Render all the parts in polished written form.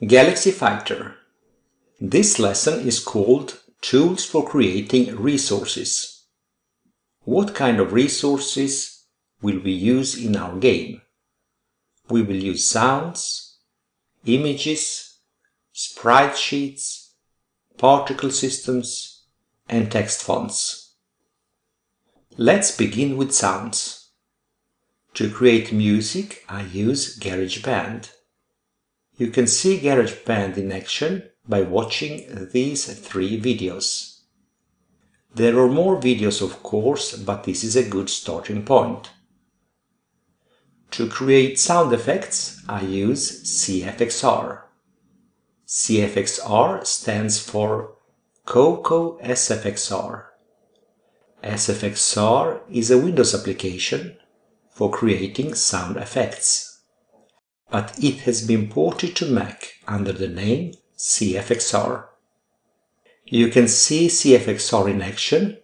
Galaxy Fighter. This lesson is called Tools for Creating Resources. What kind of resources will we use in our game? We will use sounds, images, sprite sheets, particle systems, and text fonts. Let's begin with sounds. To create music, I use GarageBand. You can see GarageBand in action by watching these 3 videos. There are more videos, of course, but this is a good starting point. To create sound effects, I use CFXR. CFXR stands for Coco SFXR. SFXR is a Windows application for creating sound effects, but it has been ported to Mac under the name CFXR. You can see CFXR in action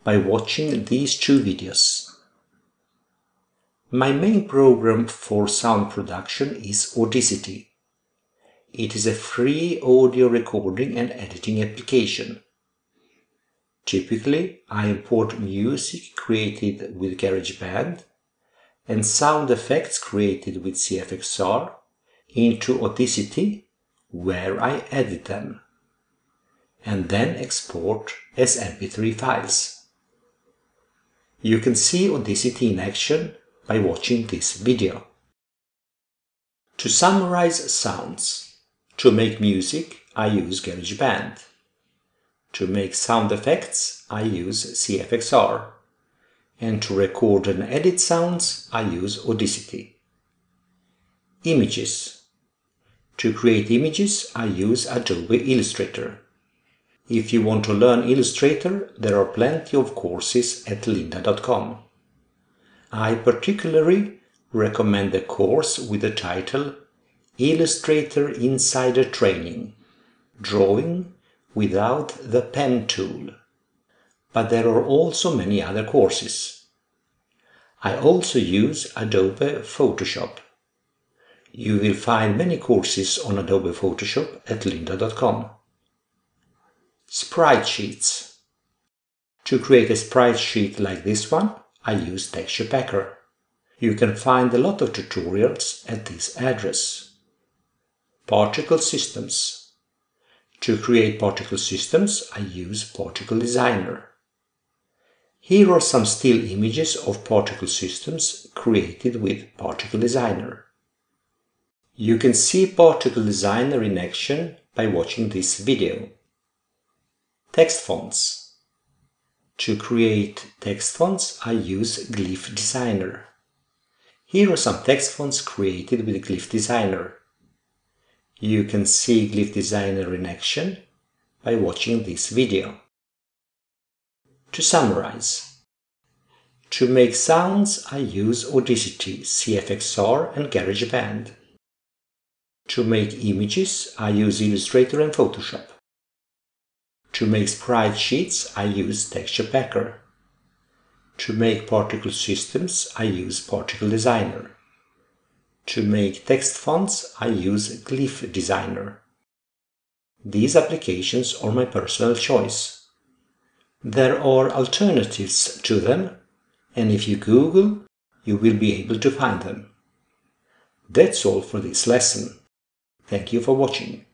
by watching these 2 videos. My main program for sound production is Audacity. It is a free audio recording and editing application. Typically, I import music created with GarageBand and sound effects created with CFXR into Audacity, where I edit them, and then export as MP3 files. You can see Audacity in action by watching this video. To summarize sounds, to make music, I use GarageBand. To make sound effects, I use CFXR. And to record and edit sounds, I use Audacity. Images. To create images, I use Adobe Illustrator. If you want to learn Illustrator, there are plenty of courses at lynda.com. I particularly recommend the course with the title Illustrator Insider Training – Drawing Without the Pen Tool. But there are also many other courses. I also use Adobe Photoshop. You will find many courses on Adobe Photoshop at lynda.com. Sprite sheets. To create a sprite sheet like this one, I use Texture Packer. You can find a lot of tutorials at this address. Particle systems. To create particle systems, I use Particle Designer. Here are some still images of particle systems created with Particle Designer. You can see Particle Designer in action by watching this video. Text fonts. To create text fonts, I use Glyph Designer. Here are some text fonts created with Glyph Designer. You can see Glyph Designer in action by watching this video. To summarize, to make sounds, I use Audacity, CFXR and GarageBand. To make images, I use Illustrator and Photoshop. To make sprite sheets, I use Texture Packer. To make particle systems, I use Particle Designer. To make text fonts, I use Glyph Designer. These applications are my personal choice. There are alternatives to them, and if you Google, you will be able to find them. That's all for this lesson. Thank you for watching.